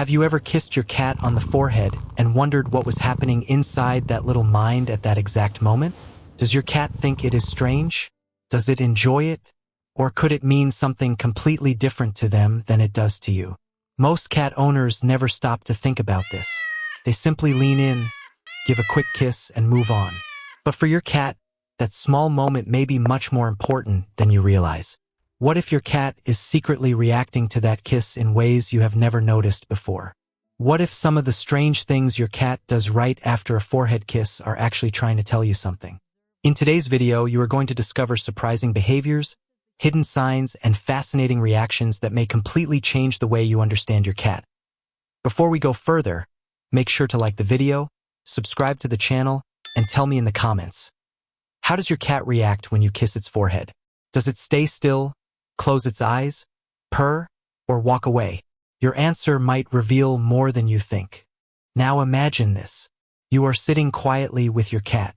Have you ever kissed your cat on the forehead and wondered what was happening inside that little mind at that exact moment? Does your cat think it is strange? Does it enjoy it? Or could it mean something completely different to them than it does to you? Most cat owners never stop to think about this. They simply lean in, give a quick kiss, and move on. But for your cat, that small moment may be much more important than you realize. What if your cat is secretly reacting to that kiss in ways you have never noticed before? What if some of the strange things your cat does right after a forehead kiss are actually trying to tell you something? In today's video, you are going to discover surprising behaviors, hidden signs, and fascinating reactions that may completely change the way you understand your cat. Before we go further, make sure to like the video, subscribe to the channel, and tell me in the comments. How does your cat react when you kiss its forehead? Does it stay still, close its eyes, purr, or walk away? Your answer might reveal more than you think. Now imagine this. You are sitting quietly with your cat.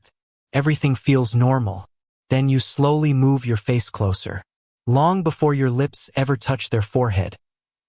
Everything feels normal. Then you slowly move your face closer. Long before your lips ever touch their forehead,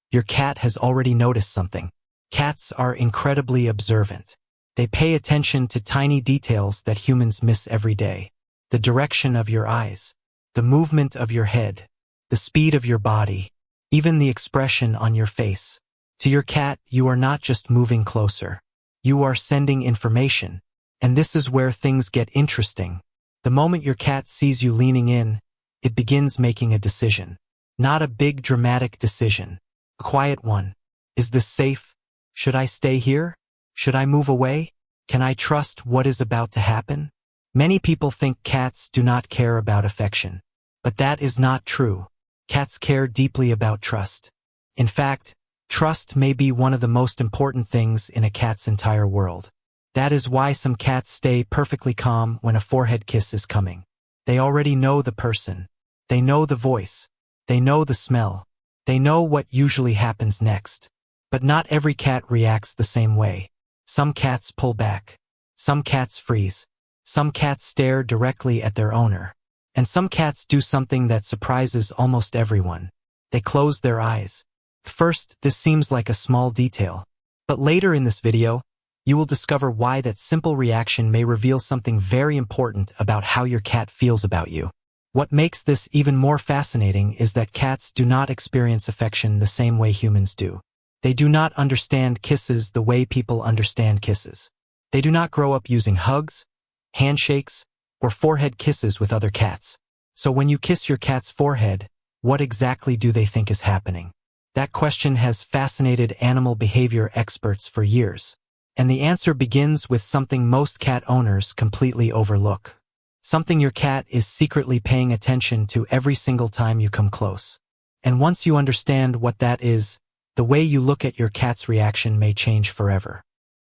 your cat has already noticed something. Cats are incredibly observant. They pay attention to tiny details that humans miss every day. The direction of your eyes, the movement of your head, the speed of your body, even the expression on your face. To your cat, you are not just moving closer. You are sending information. And this is where things get interesting. The moment your cat sees you leaning in, it begins making a decision. Not a big dramatic decision. A quiet one. Is this safe? Should I stay here? Should I move away? Can I trust what is about to happen? Many people think cats do not care about affection. But that is not true. Cats care deeply about trust. In fact, trust may be one of the most important things in a cat's entire world. That is why some cats stay perfectly calm when a forehead kiss is coming. They already know the person. They know the voice. They know the smell. They know what usually happens next. But not every cat reacts the same way. Some cats pull back. Some cats freeze. Some cats stare directly at their owner. And some cats do something that surprises almost everyone. They close their eyes. First, this seems like a small detail. But later in this video, you will discover why that simple reaction may reveal something very important about how your cat feels about you. What makes this even more fascinating is that cats do not experience affection the same way humans do. They do not understand kisses the way people understand kisses. They do not grow up using hugs, handshakes, or forehead kisses with other cats. So when you kiss your cat's forehead, what exactly do they think is happening? That question has fascinated animal behavior experts for years. And the answer begins with something most cat owners completely overlook. Something your cat is secretly paying attention to every single time you come close. And once you understand what that is, the way you look at your cat's reaction may change forever.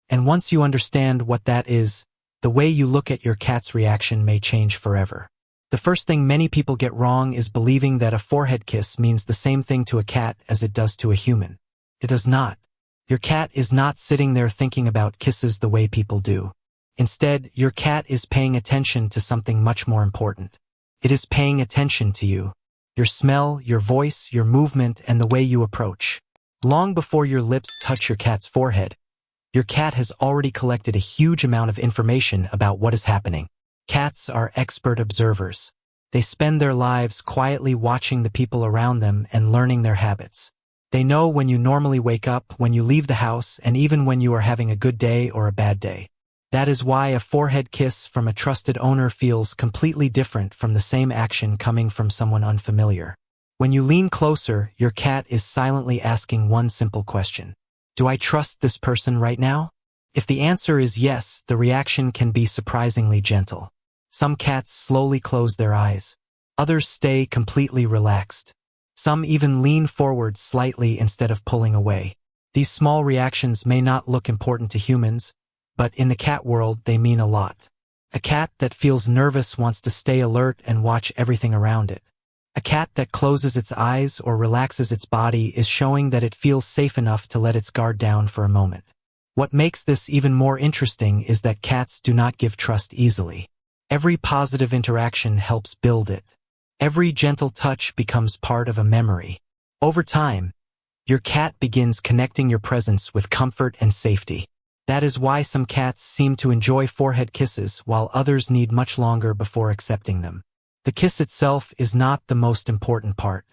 And once you understand what that is, the way you look at your cat's reaction may change forever. The first thing many people get wrong is believing that a forehead kiss means the same thing to a cat as it does to a human. It does not. Your cat is not sitting there thinking about kisses the way people do. Instead, your cat is paying attention to something much more important. It is paying attention to you. Your smell, your voice, your movement, and the way you approach. Long before your lips touch your cat's forehead, your cat has already collected a huge amount of information about what is happening. Cats are expert observers. They spend their lives quietly watching the people around them and learning their habits. They know when you normally wake up, when you leave the house, and even when you are having a good day or a bad day. That is why a forehead kiss from a trusted owner feels completely different from the same action coming from someone unfamiliar. When you lean closer, your cat is silently asking one simple question. Do I trust this person right now? If the answer is yes, the reaction can be surprisingly gentle. Some cats slowly close their eyes. Others stay completely relaxed. Some even lean forward slightly instead of pulling away. These small reactions may not look important to humans, but in the cat world, they mean a lot. A cat that feels nervous wants to stay alert and watch everything around it. A cat that closes its eyes or relaxes its body is showing that it feels safe enough to let its guard down for a moment. What makes this even more interesting is that cats do not give trust easily. Every positive interaction helps build it. Every gentle touch becomes part of a memory. Over time, Your cat begins connecting your presence with comfort and safety. That is why some cats seem to enjoy forehead kisses while others need much longer before accepting them. The kiss itself is not the most important part.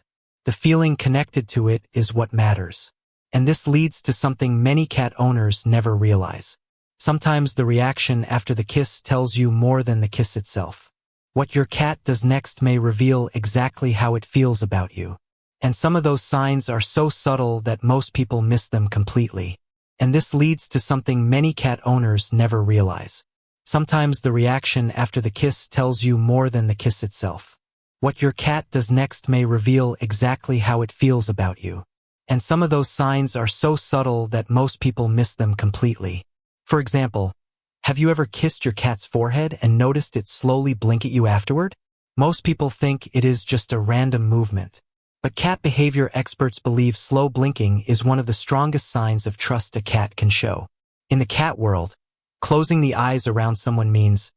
The feeling connected to it is what matters. And this leads to something many cat owners never realize. Sometimes the reaction after the kiss tells you more than the kiss itself. What your cat does next may reveal exactly how it feels about you. And some of those signs are so subtle that most people miss them completely. And this leads to something many cat owners never realize. Sometimes the reaction after the kiss tells you more than the kiss itself. What your cat does next may reveal exactly how it feels about you. And some of those signs are so subtle that most people miss them completely. For example, have you ever kissed your cat's forehead and noticed it slowly blink at you afterward? Most people think it is just a random movement. But cat behavior experts believe slow blinking is one of the strongest signs of trust a cat can show. In the cat world, closing the eyes around someone means,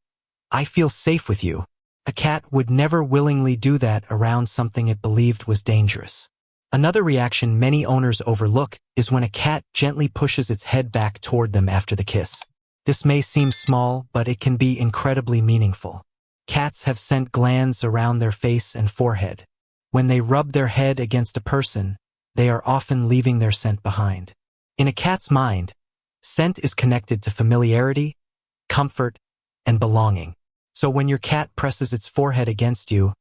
"I feel safe with you." A cat would never willingly do that around something it believed was dangerous. Another reaction many owners overlook is when a cat gently pushes its head back toward them after the kiss. This may seem small, but it can be incredibly meaningful. Cats have scent glands around their face and forehead. When they rub their head against a person, they are often leaving their scent behind. In a cat's mind, scent is connected to familiarity, comfort, and belonging. So when your cat presses its forehead against you,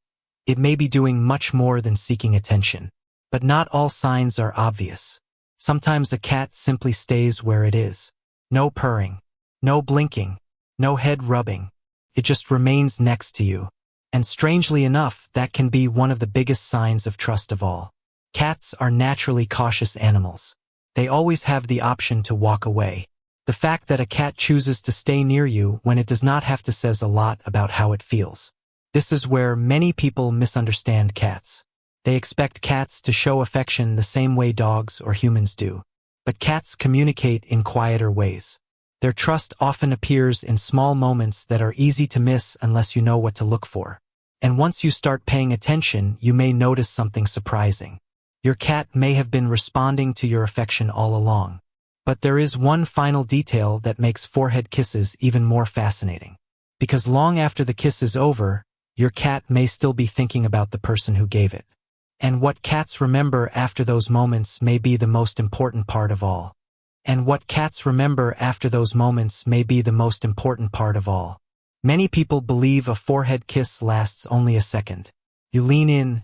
it may be doing much more than seeking attention. But not all signs are obvious. Sometimes a cat simply stays where it is. No purring, no blinking, no head rubbing. It just remains next to you. And strangely enough, that can be one of the biggest signs of trust of all. Cats are naturally cautious animals. They always have the option to walk away. The fact that a cat chooses to stay near you when it does not have to says a lot about how it feels. This is where many people misunderstand cats. They expect cats to show affection the same way dogs or humans do. But cats communicate in quieter ways. Their trust often appears in small moments that are easy to miss unless you know what to look for. And once you start paying attention, you may notice something surprising. Your cat may have been responding to your affection all along. But there is one final detail that makes forehead kisses even more fascinating. Because long after the kiss is over, your cat may still be thinking about the person who gave it. And what cats remember after those moments may be the most important part of all. And what cats remember after those moments may be the most important part of all. Many people believe a forehead kiss lasts only a second. You lean in,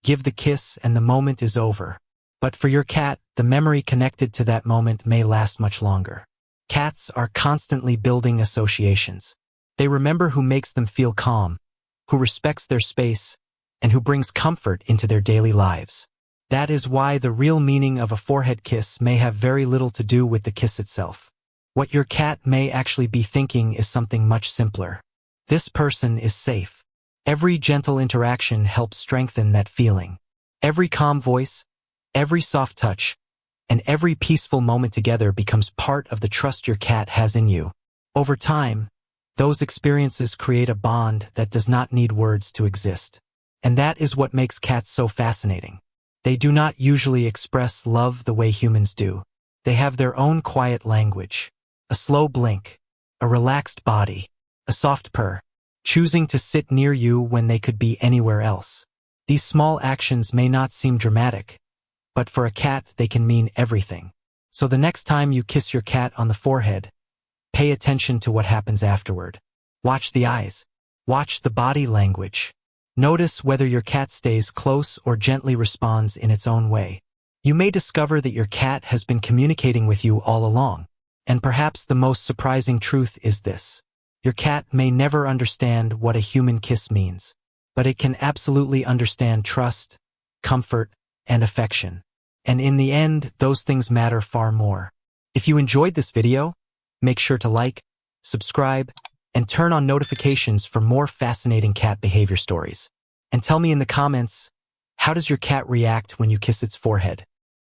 give the kiss, and the moment is over. But for your cat, the memory connected to that moment may last much longer. Cats are constantly building associations. They remember who makes them feel calm, who respects their space, and who brings comfort into their daily lives. That is why the real meaning of a forehead kiss may have very little to do with the kiss itself. What your cat may actually be thinking is something much simpler. This person is safe. Every gentle interaction helps strengthen that feeling. Every calm voice, every soft touch, and every peaceful moment together becomes part of the trust your cat has in you. Over time, those experiences create a bond that does not need words to exist. And that is what makes cats so fascinating. They do not usually express love the way humans do. They have their own quiet language. A slow blink, a relaxed body, a soft purr, choosing to sit near you when they could be anywhere else. These small actions may not seem dramatic, but for a cat they can mean everything. So the next time you kiss your cat on the forehead, pay attention to what happens afterward. Watch the eyes. Watch the body language. Notice whether your cat stays close or gently responds in its own way. You may discover that your cat has been communicating with you all along. And perhaps the most surprising truth is this. Your cat may never understand what a human kiss means, but it can absolutely understand trust, comfort, and affection. And in the end, those things matter far more. If you enjoyed this video, make sure to like, subscribe, and turn on notifications for more fascinating cat behavior stories. And tell me in the comments, how does your cat react when you kiss its forehead?